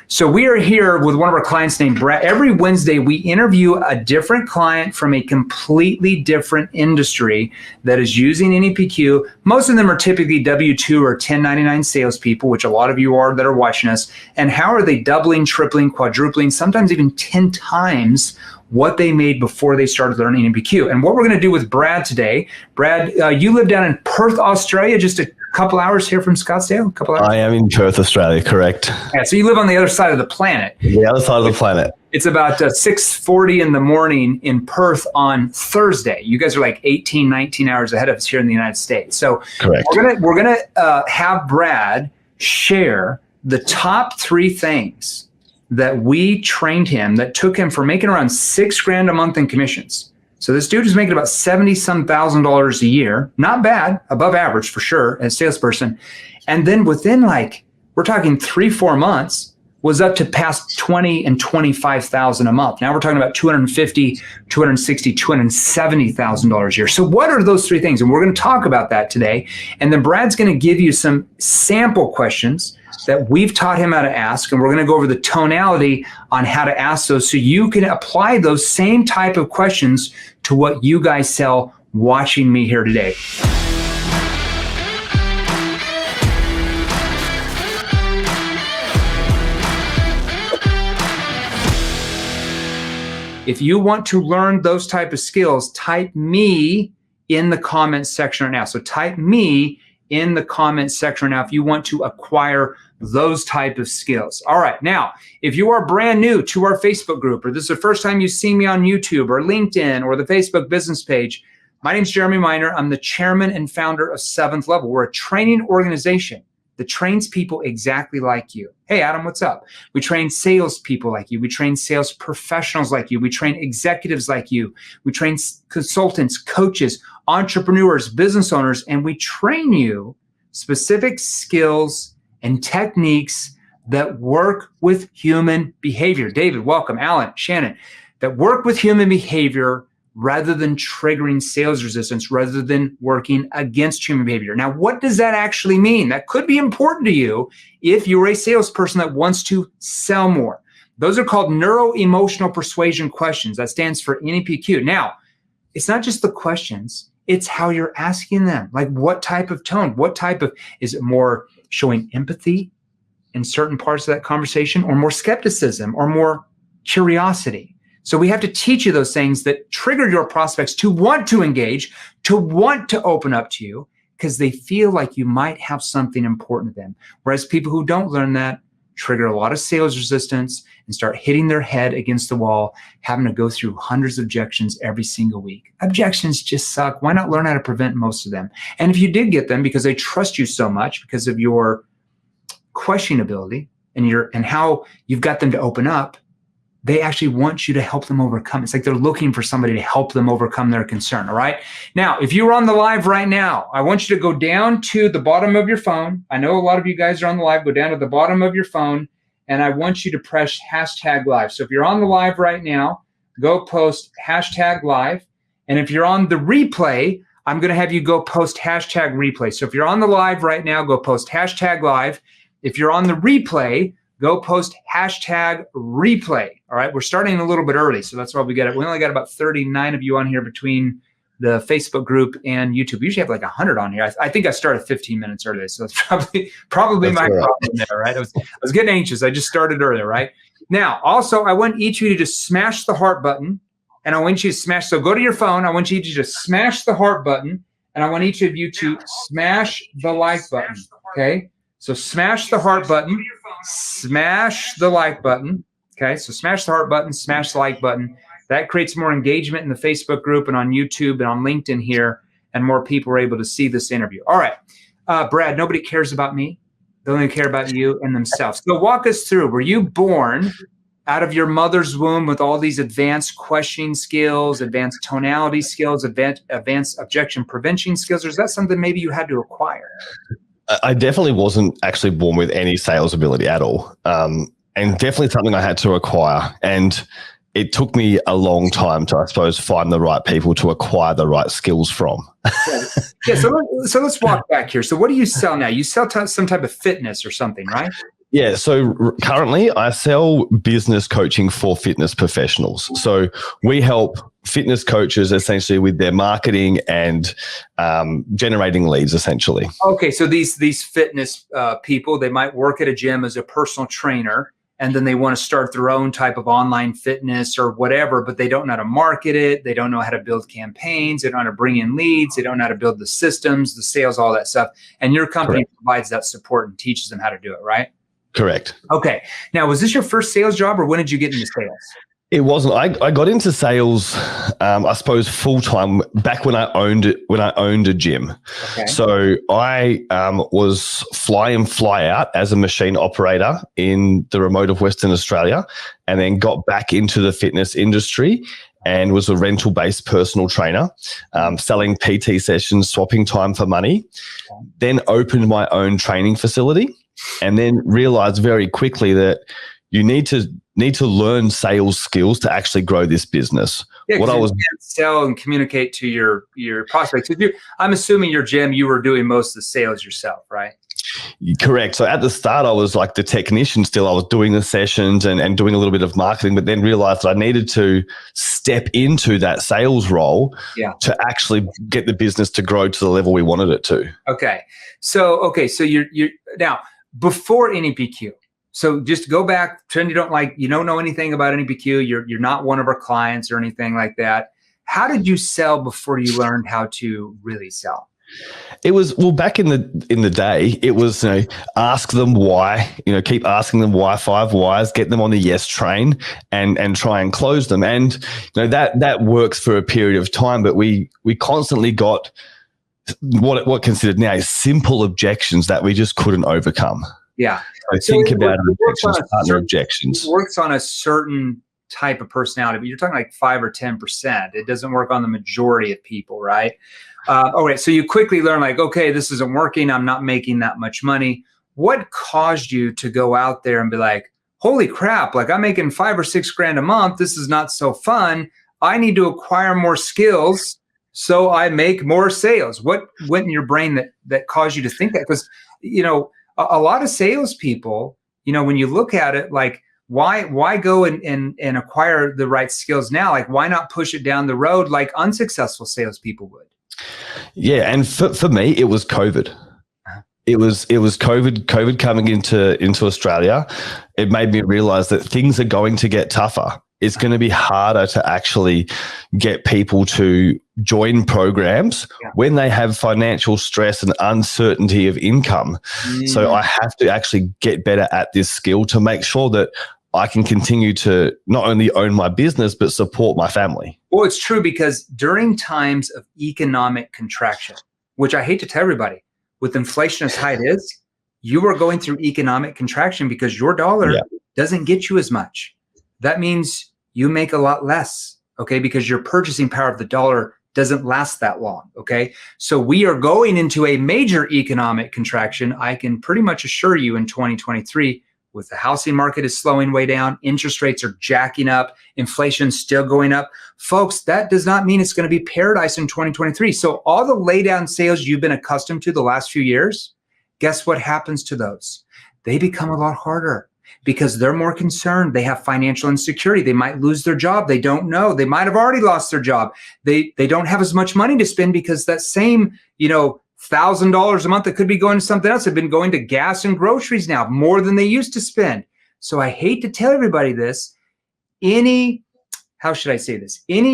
So we are here with one of our clients named Brad. Every Wednesday, we interview a different client from a completely different industry that is using NEPQ. Most of them are typically W-2 or 1099 salespeople, which a lot of you are that are watching us. And how are they doubling, tripling, quadrupling, sometimes even 10 times what they made before they started learning NEPQ? And what we're going to do with Brad today, Brad, you live down in Perth, Australia, just a couple hours here from Scottsdale? A couple hours? I am in Perth, Australia, correct. Yeah, so you live on the other side of the planet. The other side of the planet. It's about 6:40 in the morning in Perth on Thursday. You guys are like 18, 19 hours ahead of us here in the United States. So correct. We're gonna have Brad share the top 3 things that we trained him that took him from making around $6,000 a month in commissions. So this dude is making about $70-some thousand a year. Not bad, above average for sure as a salesperson. And then within we're talking 3-4 months, was up to past 20 and 25,000 a month. Now we're talking about $250, $260, $270,000 a year. So what are those 3 things? And we're going to talk about that today. And then Brad's going to give you some sample questions that we've taught him how to ask, and we're going to go over the tonality on how to ask those so you can apply those same type of questions to what you guys sell watching me here today. If you want to learn those type of skills, type me in the comments section right now. So type me in the comments section right now if you want to acquire those type of skills. All right, now, if you are brand new to our Facebook group, or this is the first time you see me on YouTube or LinkedIn or the Facebook business page, my name is Jeremy Miner. I'm the chairman and founder of 7th Level. We're a training organization that trains people exactly like you. Hey, Adam, what's up? We train salespeople like you. We train sales professionals like you. We train executives like you. We train consultants, coaches, entrepreneurs, business owners, and we train you specific skills and techniques that work with human behavior. David, welcome. Alan, Shannon, that work with human behavior rather than triggering sales resistance, rather than working against human behavior. Now, what does that actually mean? That could be important to you if you're a salesperson that wants to sell more. Those are called neuro-emotional persuasion questions. That stands for NEPQ. Now, it's not just the questions, it's how you're asking them. Like what type of tone, is it more showing empathy in certain parts of that conversation, or more skepticism, or more curiosity? So we have to teach you those things that trigger your prospects to want to engage, to want to open up to you, because they feel like you might have something important to them. Whereas people who don't learn that trigger a lot of sales resistance and start hitting their head against the wall, having to go through hundreds of objections every single week. Objections just suck. Why not learn how to prevent most of them? And if you did get them because they trust you so much because of your questioning ability and how you've got them to open up, they actually want you to help them overcome. It's like they're looking for somebody to help them overcome their concern, all right? Now, if you're on the live right now, I want you to go down to the bottom of your phone. I know a lot of you guys are on the live. Go down to the bottom of your phone, and I want you to press #live. So if you're on the live right now, go post #live. And if you're on the replay, I'm going to have you go post #replay. So if you're on the live right now, go post #live. If you're on the replay, go post #replay. All right, we're starting a little bit early, so that's why we only got about 39 of you on here between the Facebook group and YouTube. We usually have like 100 on here. I think I started 15 minutes early, so that's probably my problem there, right? I was getting anxious. I just started earlier, right? Now, also, I want each of you to just smash the heart button, and I want you to smash. So go to your phone. I want you to just smash the heart button, and I want each of you to smash the like button. Okay, so smash the heart button. Smash the like button. Okay, so smash the heart button, smash the like button. That creates more engagement in the Facebook group and on YouTube and on LinkedIn here, and more people are able to see this interview. All right, Brad, nobody cares about me. They only care about you and themselves. So walk us through. Were you born out of your mother's womb with all these advanced questioning skills, advanced tonality skills, advanced objection prevention skills, or is that something maybe you had to acquire? I definitely wasn't actually born with any sales ability at all. And definitely something I had to acquire. And it took me a long time to, I suppose, find the right people to acquire the right skills from. Yeah, so let's walk back here. So what do you sell now? You sell some type of fitness or something, right? Yeah. So currently I sell business coaching for fitness professionals. So we help fitness coaches essentially with their marketing and generating leads essentially. Okay. So these fitness people, they might work at a gym as a personal trainer, and then they want to start their own type of online fitness or whatever, but they don't know how to market it. They don't know how to build campaigns. They don't know how to bring in leads. They don't know how to build the systems, the sales, all that stuff. And your company provides that support and teaches them how to do it, right? Correct. Okay. Now, was this your first sales job, or when did you get into sales? It wasn't. I got into sales, I suppose, full time back when I owned a gym. Okay. So I was fly in, fly out as a machine operator in the remote of Western Australia, and then got back into the fitness industry and was a rental based personal trainer, selling PT sessions, swapping time for money. Then opened my own training facility, and then realized very quickly that you need to learn sales skills to actually grow this business. Yeah, what I was sell and communicate to your prospects. I'm assuming your gym, you were doing most of the sales yourself, right? Correct. So at the start, I was like the technician still. I was doing the sessions and doing a little bit of marketing, but then realized that I needed to step into that sales role to actually get the business to grow to the level we wanted it to. Okay. So you're now before NEPQ. So just go back, pretend you don't know anything about NEPQ. You're not one of our clients or anything like that. How did you sell before you learned how to really sell? It was, well, back in the day, it was, ask them why, keep asking them why, 5 whys, get them on the yes train and try and close them. And, that works for a period of time, but we constantly got what considered now is simple objections that we just couldn't overcome. Yeah. So think about objections, partner objections. It works on a certain type of personality, but you're talking like 5 or 10%. It doesn't work on the majority of people, right? Okay, so you quickly learn okay, this isn't working. I'm not making that much money. What caused you to go out there and be like, holy crap, I'm making 5 or 6 grand a month. This is not so fun. I need to acquire more skills so I make more sales. What went in your brain that caused you to think that? Because, a lot of salespeople, when you look at it, why go and acquire the right skills now? Why not push it down the road like unsuccessful salespeople would? Yeah, and for me, it was COVID. It was COVID coming into Australia. It made me realize that things are going to get tougher. It's going to be harder to actually get people to join programs when they have financial stress and uncertainty of income. So I have to actually get better at this skill to make sure that I can continue to not only own my business, but support my family. Well, it's true, because during times of economic contraction, which I hate to tell everybody, with inflation as high it is, you are going through economic contraction because your dollar doesn't get you as much. That means you make a lot less, okay? Because your purchasing power of the dollar doesn't last that long, okay? So we are going into a major economic contraction. I can pretty much assure you in 2023, with the housing market is slowing way down, interest rates are jacking up, inflation still going up. Folks, that does not mean it's going to be paradise in 2023. So all the lay down sales you've been accustomed to the last few years, guess what happens to those? They become a lot harder because they're more concerned. They have financial insecurity. They might lose their job. They don't know. They might have already lost their job. They don't have as much money to spend because that same, $1,000 a month that could be going to something else have been going to gas and groceries now more than they used to spend. So I hate to tell everybody this, any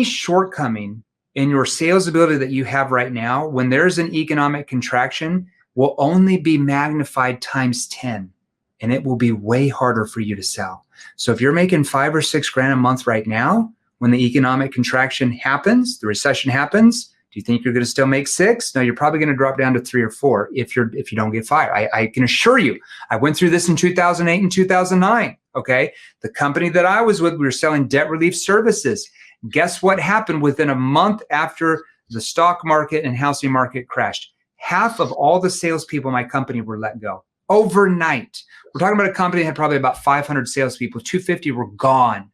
shortcoming in your sales ability that you have right now, when there's an economic contraction, will only be magnified times 10, and it will be way harder for you to sell. So if you're making 5 or 6 grand a month right now, when the economic contraction happens, the recession happens, do you think you're going to still make 6? No, you're probably going to drop down to 3 or 4 if you don't get fired. I can assure you, I went through this in 2008 and 2009. Okay, the company that I was with, we were selling debt relief services. Guess what happened within a month after the stock market and housing market crashed? Half of all the salespeople in my company were let go overnight. We're talking about a company that had probably about 500 salespeople. 250 were gone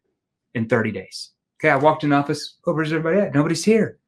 in 30 days. Okay, I walked in the office. Oh, where's everybody at? Nobody's here.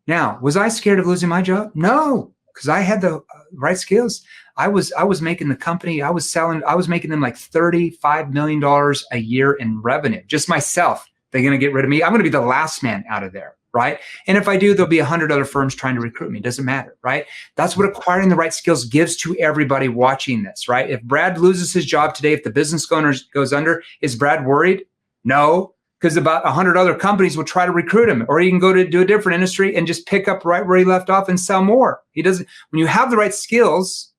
Now, was I scared of losing my job? No. because I had the right skills. I was making the company, I was making them like $35 million a year in revenue, just myself. They're going to get rid of me. I'm going to be the last man out of there, right? And if I do, there'll be 100 other firms trying to recruit me. It doesn't matter, right? That's what acquiring the right skills gives to everybody watching this, right? If Brad loses his job today, if the business owner goes under, is Brad worried? No, because about 100 other companies will try to recruit him, or he can go to do a different industry and just pick up right where he left off and sell more. He doesn't. When you have the right skills,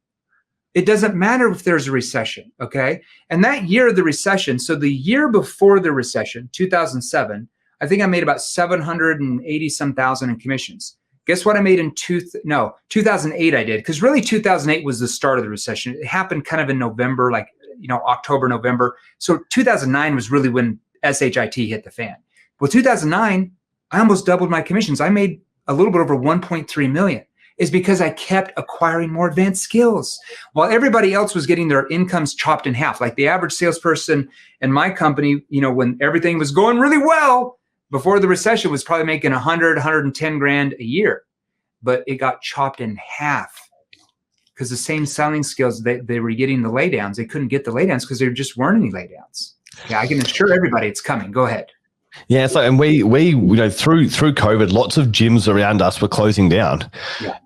it doesn't matter if there's a recession, okay? And that year of the recession, so the year before the recession, 2007, I think I made about 780 some thousand in commissions. Guess what I made in 2008 I did, because really 2008 was the start of the recession. It happened kind of in November, like, October, November. So 2009 was really when SHIT hit the fan. Well, 2009, I almost doubled my commissions. I made a little bit over 1.3 million. Is because I kept acquiring more advanced skills. While everybody else was getting their incomes chopped in half, like the average salesperson in my company, when everything was going really well before the recession, was probably making 100, 110 grand a year, but it got chopped in half because the same selling skills, they were getting the laydowns. They couldn't get the laydowns because there just weren't any laydowns. Okay, I can assure everybody it's coming. Go ahead. Yeah, so and we through COVID, lots of gyms around us were closing down,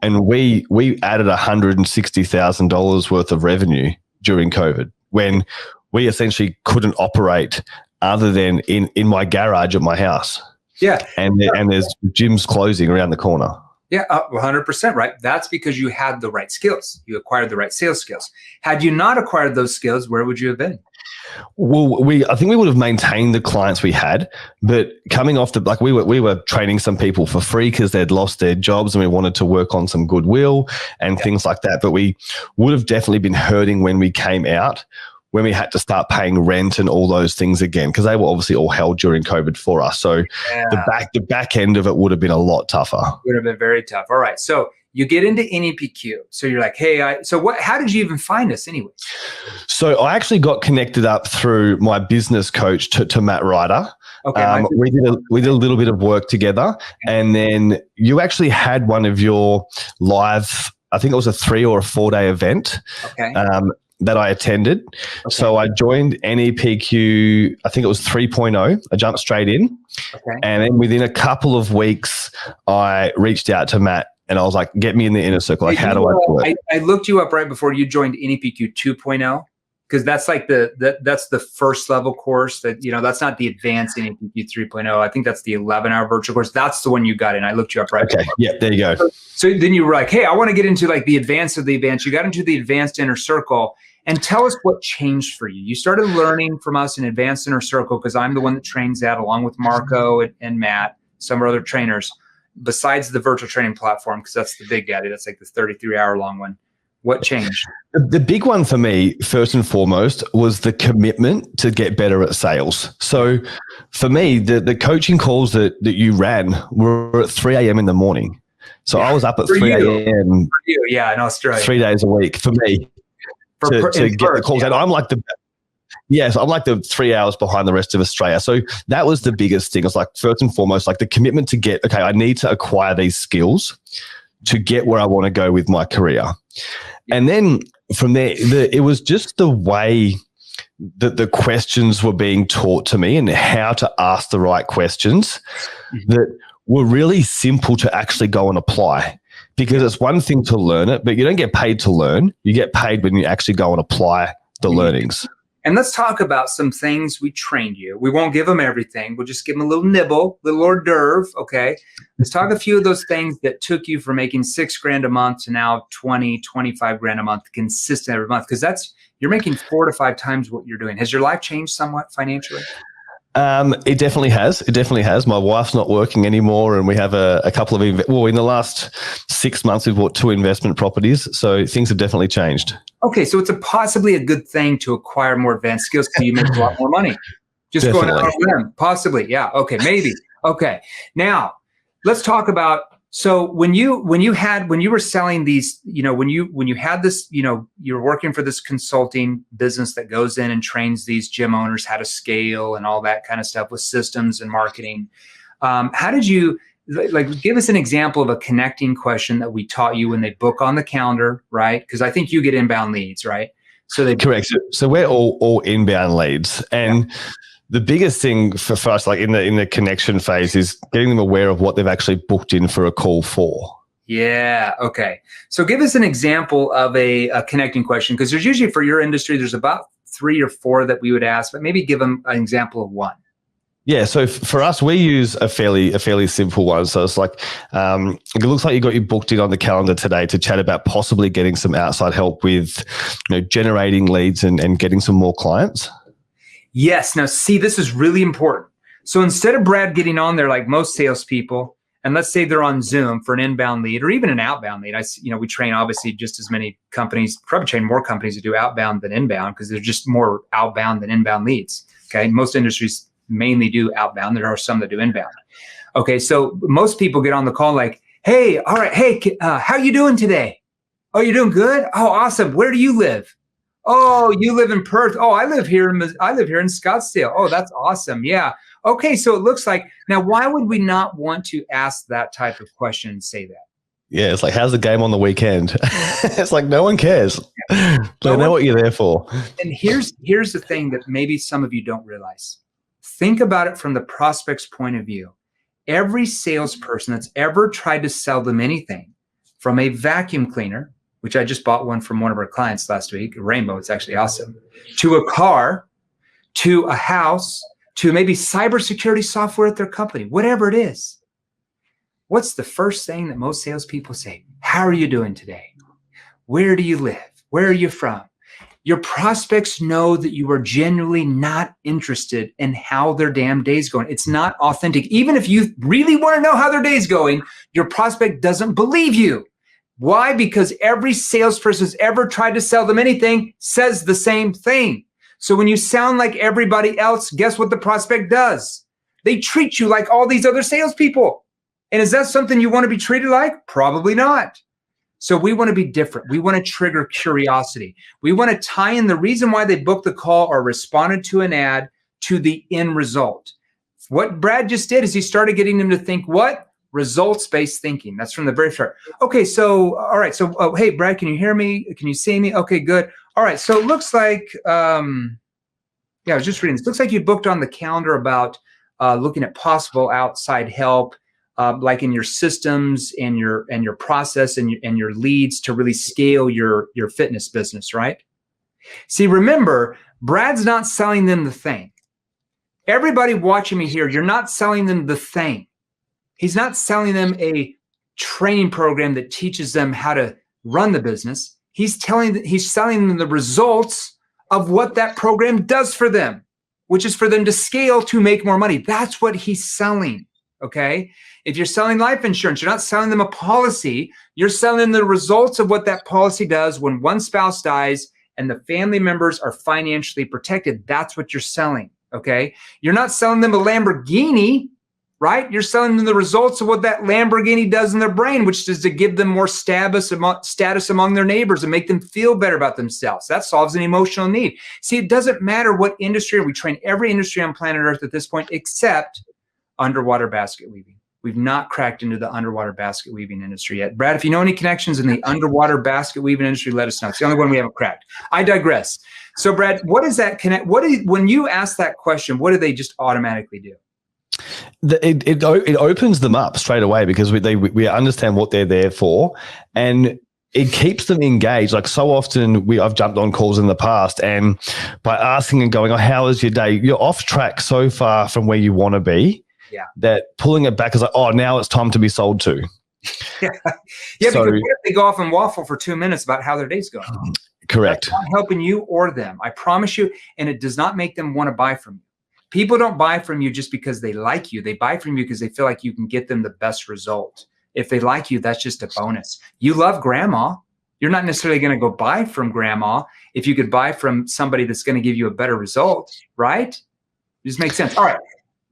and we added $160,000 worth of revenue during COVID when we essentially couldn't operate other than in my garage at my house. Yeah, and there's gyms closing around the corner. Yeah, 100%, right? That's because you had the right skills. You acquired the right sales skills. Had you not acquired those skills, where would you have been? Well, I think we would have maintained the clients we had, but coming off we were training some people for free because they'd lost their jobs, and we wanted to work on some goodwill and things like that. But we would have definitely been hurting when we came out, when we had to start paying rent and all those things again, because they were obviously all held during COVID for us. So the back end of it would have been a lot tougher. Would have been very tough. All right, so you get into NEPQ. So you're like, hey, how did you even find us anyway? So I actually got connected up through my business coach to Matt Ryder. Okay. We did a little bit of work together, and then you actually had one of your live, I think it was a 3 or a 4 day event. Okay. That I attended. Okay. So I joined NEPQ, I think it was 3.0. I jumped straight in. Okay. And then within a couple of weeks, I reached out to Matt and I was like, get me in the inner circle. Like, how do I do it? I looked you up right before you joined NEPQ 2.0, because that's like that's the first level course that, that's not the advanced NEPQ 3.0. I think that's the 11-hour virtual course. That's the one you got in. I looked you up right before. Yeah, there you go. So then you were like, hey, I want to get into like the advanced of the advanced. You got into the advanced inner circle. And tell us what changed for you. You started learning from us in Advanced Inner Circle, because I'm the one that trains that along with Marco and Matt, some of our other trainers, besides the virtual training platform, because that's the big daddy. That's like the 33-hour long one. What changed? The big one for me, first and foremost, was the commitment to get better at sales. So for me, the coaching calls that you ran were at 3 a.m. in the morning. So I was up at 3 a.m. Yeah, in Australia. 3 days a week for me. To get the calls out. I'm like I'm like the 3 hours behind the rest of Australia. So that was the biggest thing. It's like, first and foremost, like the commitment to get, okay, I need to acquire these skills to get where I want to go with my career. And then from there, it was just the way that the questions were being taught to me and how to ask the right questions that were really simple to actually go and apply. Because it's one thing to learn it, but you don't get paid to learn. You get paid when you actually go and apply the learnings. And let's talk about some things we trained you. We won't give them everything. We'll just give them a little nibble, little hors d'oeuvre, okay? Let's talk a few of those things that took you from making $6,000 a month to now 20, 25 grand a month consistent every month, because you're making 4 to 5 times what you're doing. Has your life changed somewhat financially? It definitely has. It definitely has. My wife's not working anymore, and we have a couple of in the last 6 months, we've bought 2 investment properties. So things have definitely changed. Okay, so it's possibly a good thing to acquire more advanced skills so you make a lot more money. Just definitely. Going out on them, possibly. Yeah. Okay. Maybe. Okay. Now let's talk about. So when you were selling these, when you had this, you're working for this consulting business that goes in and trains these gym owners how to scale and all that kind of stuff with systems and marketing. How did you like give us an example of a connecting question that we taught you when they book on the calendar, right? Because I think you get inbound leads, right? So they correct. So we're all inbound leads, and the biggest thing for us, like in the connection phase, is getting them aware of what they've actually booked in for a call for. Yeah. Okay. So give us an example of a connecting question, because there's usually, for your industry, there's about 3 or 4 that we would ask, but maybe give them an example of one. Yeah, so for us, we use a fairly simple one. So it's like, it looks like you booked in on the calendar today to chat about possibly getting some outside help with, generating leads and getting some more clients. Yes. Now, see, this is really important. So instead of Brad getting on there like most salespeople, and let's say they're on Zoom for an inbound lead or even an outbound lead. We train obviously just as many companies, probably train more companies to do outbound than inbound, because there's just more outbound than inbound leads. Okay, most industries mainly do outbound. There are some that do inbound. Okay, so most people get on the call like, hey, all right, hey, how you doing today? Oh, you're doing good? Oh, awesome. Where do you live? Oh, you live in Perth. Oh, I live here in Scottsdale. Oh, that's awesome. Yeah. Okay, so it looks like, now why would we not want to ask that type of question and say that? Yeah, it's like, how's the game on the weekend? It's like, no one cares. They know what you're there for. And here's the thing that maybe some of you don't realize. Think about it from the prospect's point of view. Every salesperson that's ever tried to sell them anything, from a vacuum cleaner, which I just bought one from one of our clients last week, a Rainbow, it's actually awesome, to a car, to a house, to maybe cybersecurity software at their company, whatever it is. What's the first thing that most salespeople say? How are you doing today? Where do you live? Where are you from? Your prospects know that you are genuinely not interested in how their damn day's going. It's not authentic. Even if you really want to know how their day's going, your prospect doesn't believe you. Why? Because every salesperson who's ever tried to sell them anything says the same thing. So when you sound like everybody else, guess what the prospect does? They treat you like all these other salespeople. And is that something you want to be treated like? Probably not. So we want to be different. We want to trigger curiosity. We want to tie in the reason why they booked the call or responded to an ad to the end result. What Brad just did is he started getting them to think what? Results-based thinking. That's from the very start. Okay, so, all right. So, hey, Brad, can you hear me? Can you see me? Okay, good. All right. So it looks like, I was just reading. It looks like you booked on the calendar about looking at possible outside help, like in your systems and your process and your leads to really scale your fitness business, right? See, remember, Brad's not selling them the thing. Everybody watching me here, you're not selling them the thing. He's not selling them a training program that teaches them how to run the business. He's selling them the results of what that program does for them, which is for them to scale to make more money. That's what he's selling. Okay. If you're selling life insurance, you're not selling them a policy. You're selling them the results of what that policy does when one spouse dies and the family members are financially protected. That's what you're selling. Okay. You're not selling them a Lamborghini, right? You're selling them the results of what that Lamborghini does in their brain, which is to give them more status among their neighbors and make them feel better about themselves. That solves an emotional need. See, it doesn't matter what industry. We train every industry on planet Earth at this point, except underwater basket weaving. We've not cracked into the underwater basket weaving industry yet. Brad, if you know any connections in the underwater basket weaving industry, let us know. It's the only one we haven't cracked. I digress. So Brad, what does that connect? When you ask that question, what do they just automatically do? It opens them up straight away because we understand what they're there for, and it keeps them engaged. Like so often I've jumped on calls in the past, and by asking and going, oh, how is your day? You're off track so far from where you want to be. Yeah. That pulling it back is like, oh, now it's time to be sold to. Yeah. Because what if they go off and waffle for 2 minutes about how their day's going? Correct. That's not helping you or them. I promise you. And it does not make them want to buy from you. People don't buy from you just because they like you. They buy from you because they feel like you can get them the best result. If they like you, that's just a bonus. You love grandma. You're not necessarily going to go buy from grandma if you could buy from somebody that's going to give you a better result, right? It just makes sense. All right.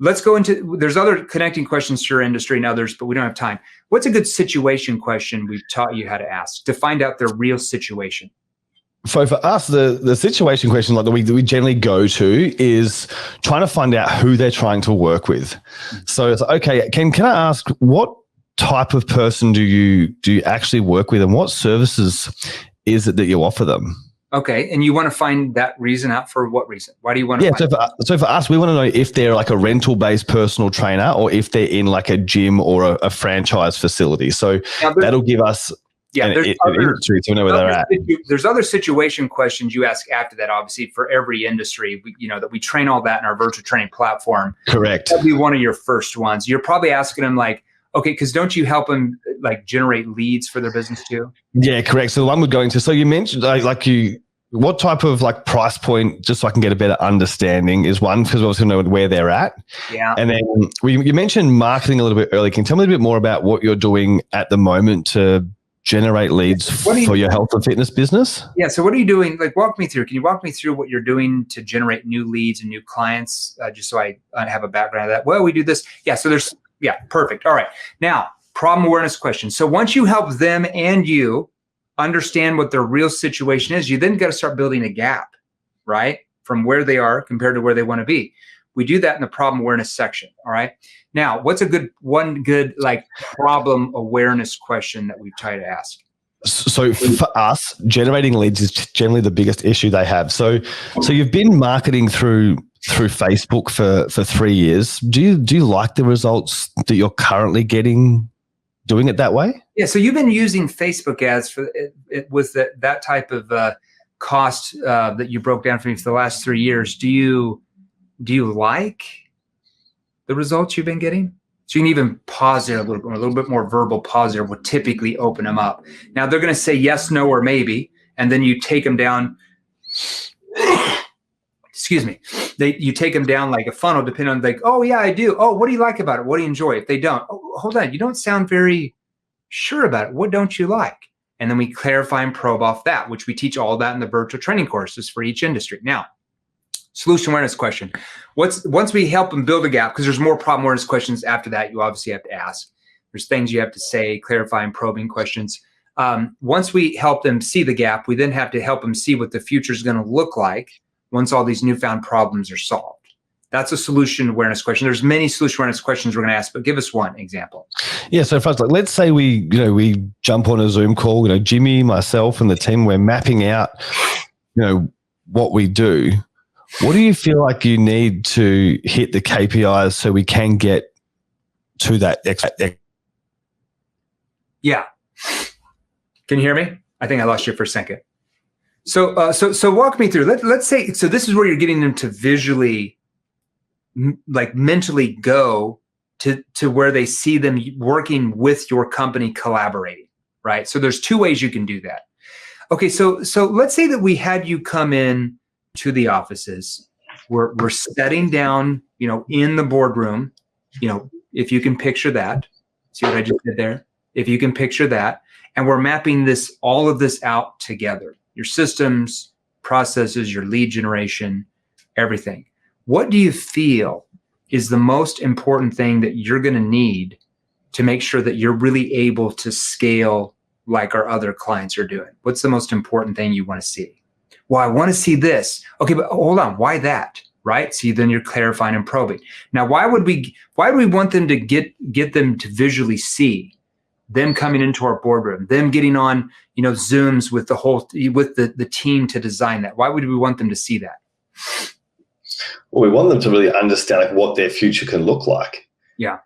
Let's go into, there's other connecting questions to your industry and others, but we don't have time. What's a good situation question we've taught you how to ask to find out their real situation? So for us, the situation question like that we generally go to is trying to find out who they're trying to work with. So it's okay. Can I ask what type of person do you actually work with, and what services is it that you offer them? Okay, and you want to find that reason out. For what reason? Why do you want to? So for us, we want to know if they're like a rental-based personal trainer or if they're in like a gym or a franchise facility. So that'll give us. Yeah, there's other situation questions you ask after that. Obviously, for every industry, that we train all that in our virtual training platform. Correct. That'll be one of your first ones. You're probably asking them like, okay, because don't you help them like generate leads for their business too? Yeah, correct. So the one we're going to. So you mentioned what type of like price point, just so I can get a better understanding, is one, because we also know where they're at. Yeah. And then you mentioned marketing a little bit earlier. Can you tell me a bit more about what you're doing at the moment to generate leads for your health and fitness business? Yeah. So what are you doing? Like, walk me through. Can you walk me through what you're doing to generate new leads and new clients? Just so I have a background of that. Well, we do this. Yeah. So perfect. All right. Now, problem awareness question. So once you help them and you understand what their real situation is, you then got to start building a gap, right? From where they are compared to where they want to be. We do that in the problem awareness section. All right. Now, what's one good like problem awareness question that we try to ask? So for us, generating leads is generally the biggest issue they have. So you've been marketing through Facebook for 3 years. Do you like the results that you're currently getting doing it that way? Yeah. So you've been using Facebook ads for it with that type of cost that you broke down for me for the last 3 years. Do you like the results you've been getting? So you can even pause there a little bit more verbal pause there would typically open them up. Now they're going to say yes, no, or maybe, and then you take them down. Excuse me. You take them down like a funnel, depending on like, oh yeah, I do. Oh, what do you like about it? What do you enjoy? If they don't, oh, hold on, you don't sound very sure about it. What don't you like? And then we clarify and probe off that, which we teach all that in the virtual training courses for each industry. Now, solution awareness question. Once we help them build a gap, because there's more problem awareness questions after that you obviously have to ask. There's things you have to say, clarifying, probing questions. Once we help them see the gap, we then have to help them see what the future is going to look like once all these newfound problems are solved. That's a solution awareness question. There's many solution awareness questions we're going to ask, but give us one example. Yeah. So first, let's say we jump on a Zoom call, Jimmy, myself, and the team, we're mapping out, what we do. What do you feel like you need to hit the KPIs so we can get to that? Yeah. Can you hear me? I think I lost you for a second. So walk me through. Let's say, so this is where you're getting them to visually, like mentally go to where they see them working with your company, collaborating, right? So there's 2 ways you can do that. Okay, so let's say that we had you come in to the offices. We're setting down, in the boardroom, if you can picture that. See what I just did there? If you can picture that, and we're mapping all of this out together. Your systems, processes, your lead generation, everything. What do you feel is the most important thing that you're going to need to make sure that you're really able to scale like our other clients are doing? What's the most important thing you want to see? Well, I want to see this. Okay, but hold on. Why that? Right? See, then you're clarifying and probing. Now, why do we want them to get them to visually see them coming into our boardroom, them getting on, Zooms with the team to design that? Why would we want them to see that? Well, we want them to really understand what their future can look like. Yeah.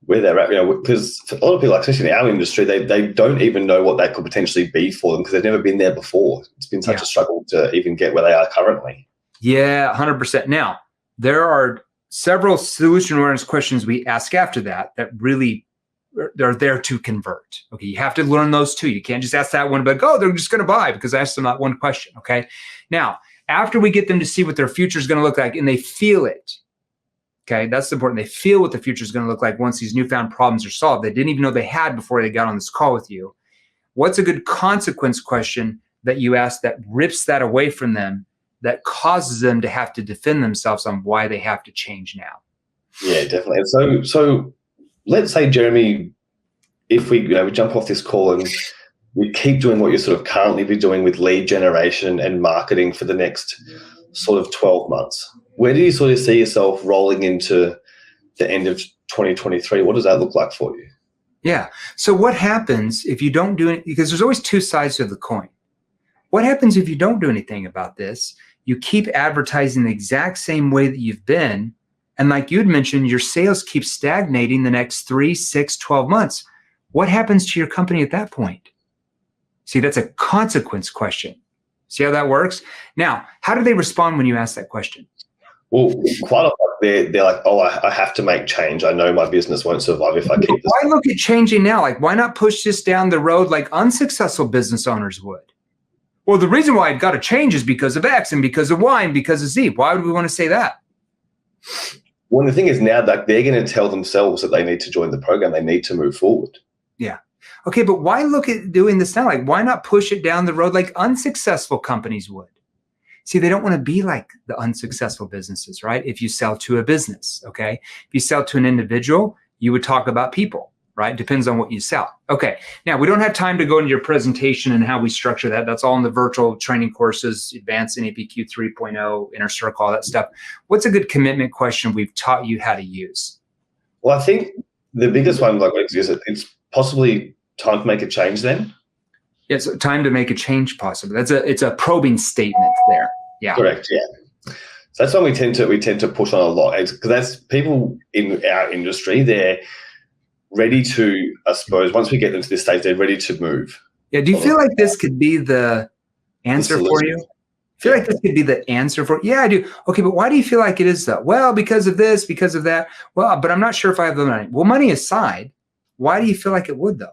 Where they're at, because a lot of people, especially in our industry, they don't even know what that could potentially be for them because they've never been there before. It's been such a struggle to even get where they are currently. Yeah, 100%. Now, there are several solution awareness questions we ask after that really they're there to convert. Okay, you have to learn those too. You can't just ask that one, but they're just going to buy because I asked them that one question. Okay, now after we get them to see what their future is going to look like and they feel it. Okay, that's important. They feel what the future is going to look like once these newfound problems are solved. They didn't even know they had before they got on this call with you. What's a good consequence question that you ask that rips that away from them, that causes them to have to defend themselves on why they have to change now? Yeah, definitely. And so let's say, Jeremy, if we jump off this call and you keep doing what you sort of currently be doing with lead generation and marketing for the next sort of 12 months, where do you sort of see yourself rolling into the end of 2023? What does that look like for you? Yeah. So what happens if you don't do it? Because there's always two sides of the coin. What happens if you don't do anything about this? You keep advertising the exact same way that you've been. And like you'd mentioned, your sales keep stagnating the next 3, 6, 12 months. What happens to your company at that point? See, that's a consequence question. See how that works? Now, how do they respond when you ask that question? Well, quite a lot. They're like, oh, I have to make change. I know my business won't survive if I keep this. Why look at changing now? Like, why not push this down the road like unsuccessful business owners would? Well, the reason why I've got to change is because of X and because of Y and because of Z. Why would we want to say that? Well, the thing is now that they're going to tell themselves that they need to join the program. They need to move forward. Yeah. Okay, but why look at doing this now? Like, why not push it down the road like unsuccessful companies would? See, they don't want to be like the unsuccessful businesses, right? If you sell to a business, okay? If you sell to an individual, you would talk about people, right? Depends on what you sell. Okay, now we don't have time to go into your presentation and how we structure that. That's all in the virtual training courses, Advanced NEPQ 3.0, Inner Circle, all that stuff. What's a good commitment question we've taught you how to use? Well, I think the biggest one, like is it's possibly time to make a change then. Yeah, so time to make a change possible. It's a probing statement there. Yeah. Correct. Yeah. So that's when we tend to push on a lot, because that's people in our industry. They're ready to, I suppose, once we get them to this stage, they're ready to move. Yeah. Do you feel like this could be the answer for you? I feel like this could be the answer for. Yeah, I do. Okay, but why do you feel like it is though? Well, because of this, because of that. Well, but I'm not sure if I have the money. Well, money aside, why do you feel like it would though?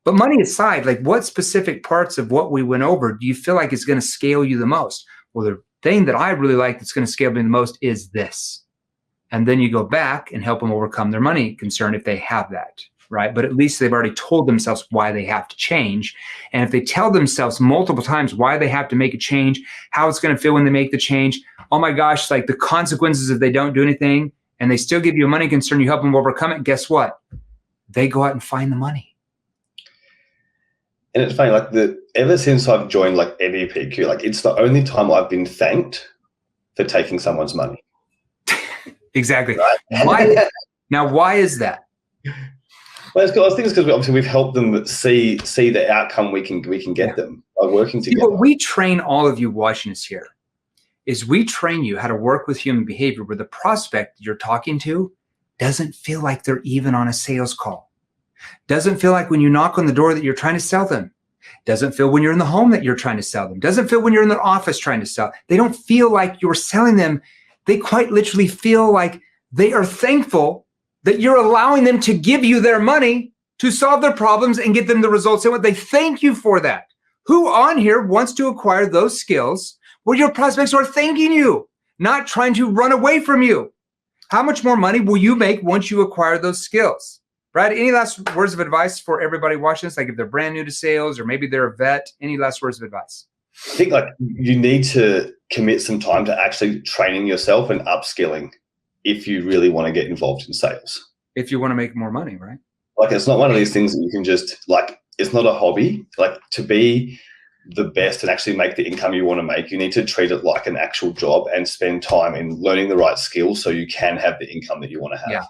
But money aside, like what specific parts of what we went over do you feel like is going to scale you the most? Well, the thing that I really like that's going to scale me the most is this. And then you go back and help them overcome their money concern if they have that, right? But at least they've already told themselves why they have to change. And if they tell themselves multiple times why they have to make a change, how it's going to feel when they make the change, oh my gosh, like the consequences if they don't do anything, and they still give you a money concern, you help them overcome it, guess what? They go out and find the money. And it's funny, like ever since I've joined like NEPQ, like it's the only time I've been thanked for taking someone's money. Exactly. Right? Why? Now, why is that? Well, I think it's because obviously we've helped them see the outcome we can get them by working together. See, what we train all of you watching us here is we train you how to work with human behavior where the prospect you're talking to doesn't feel like they're even on a sales call. Doesn't feel like when you knock on the door that you're trying to sell them. Doesn't feel when you're in the home that you're trying to sell them. Doesn't feel when you're in their office trying to sell. They don't feel like you're selling them. They quite literally feel like they are thankful that you're allowing them to give you their money to solve their problems and get them the results they want. They thank you for that. Who on here wants to acquire those skills where your prospects are thanking you, not trying to run away from you? How much more money will you make once you acquire those skills? Brad, any last words of advice for everybody watching this? Like if they're brand new to sales or maybe they're a vet, any last words of advice? I think like you need to commit some time to actually training yourself and upskilling if you really want to get involved in sales. If you want to make more money, right? Like it's not one of these things that you can just like, it's not a hobby. Like to be the best and actually make the income you want to make, you need to treat it like an actual job and spend time in learning the right skills so you can have the income that you want to have. Yeah.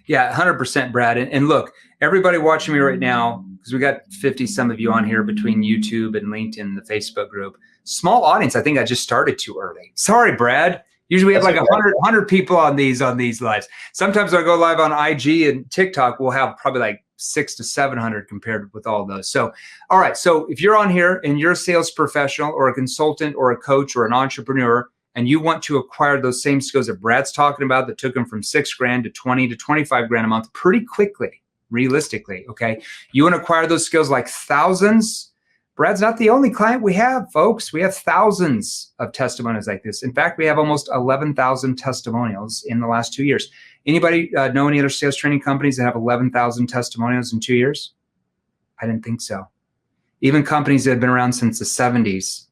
Yeah, 100%, Brad. And look, everybody watching me right now, because we got 50 some of you on here between YouTube and LinkedIn and the Facebook group. Small audience. I think I just started too early. Sorry, Brad. Usually we have like 100 people on these lives. Sometimes I'll go live on IG and TikTok. We'll have probably like 600 to 700 compared with all those. So, all right. So if you're on here and you're a sales professional or a consultant or a coach or an entrepreneur, and you want to acquire those same skills that Brad's talking about that took him from $6,000 to 20 to 25 grand a month pretty quickly, realistically, okay? You want to acquire those skills like thousands. Brad's not the only client we have, folks. We have thousands of testimonials like this. In fact, we have almost 11,000 testimonials in the last 2 years. Anybody know any other sales training companies that have 11,000 testimonials in 2 years? I didn't think so. Even companies that have been around since the 70s,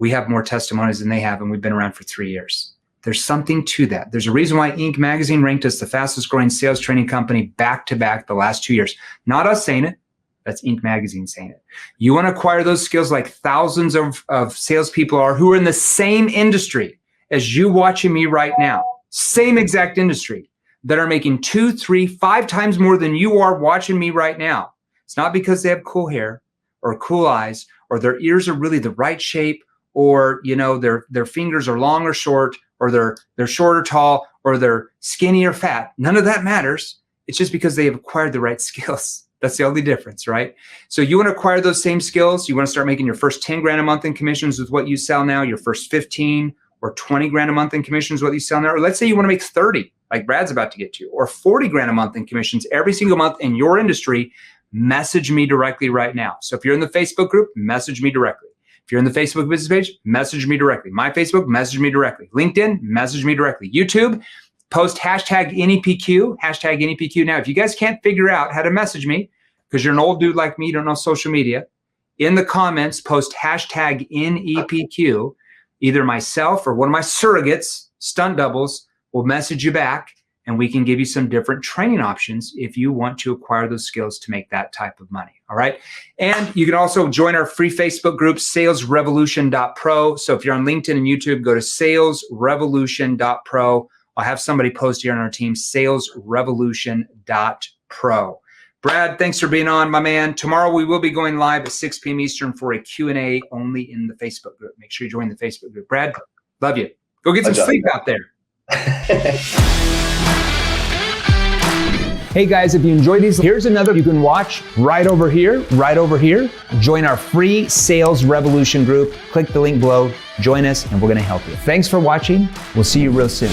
we have more testimonials than they have, and we've been around for 3 years. There's something to that. There's a reason why Inc. magazine ranked us the fastest growing sales training company back to back the last 2 years. Not us saying it. That's Inc. magazine saying it. You want to acquire those skills like thousands of salespeople are who are in the same industry as you watching me right now. Same exact industry that are making 2, 3, 5 times more than you are watching me right now. It's not because they have cool hair or cool eyes or their ears are really the right shape or, you know, their fingers are long or short or they're short or tall or they're skinny or fat. None of that matters. It's just because they have acquired the right skills. That's the only difference, right? So you want to acquire those same skills. You want to start making your first 10 grand a month in commissions with what you sell now, your first 15 or 20 grand a month in commissions, what you sell now. Or let's say you want to make 30, like Brad's about to get to, or 40 grand a month in commissions every single month in your industry. Message me directly right now. So if you're in the Facebook group, message me directly. If you're in the Facebook business page, message me directly. My Facebook, message me directly. LinkedIn, message me directly. YouTube, post hashtag NEPQ, hashtag NEPQ. Now, if you guys can't figure out how to message me, because you're an old dude like me, you don't know social media, in the comments, post hashtag NEPQ. Either myself or one of my surrogates, stunt doubles, will message you back and we can give you some different training options if you want to acquire those skills to make that type of money. All right. And you can also join our free Facebook group, salesrevolution.pro. So if you're on LinkedIn and YouTube, go to salesrevolution.pro. I'll have somebody post here on our team, salesrevolution.pro. Brad, thanks for being on, my man. Tomorrow we will be going live at 6 p.m. Eastern for a Q&A only in the Facebook group. Make sure you join the Facebook group. Brad, love you. Go get some sleep out there. Hey guys, if you enjoyed these, here's another you can watch right over here, Join our free Sales Revolution group. Click the link below, join us, and we're going to help you. Thanks for watching. We'll see you real soon.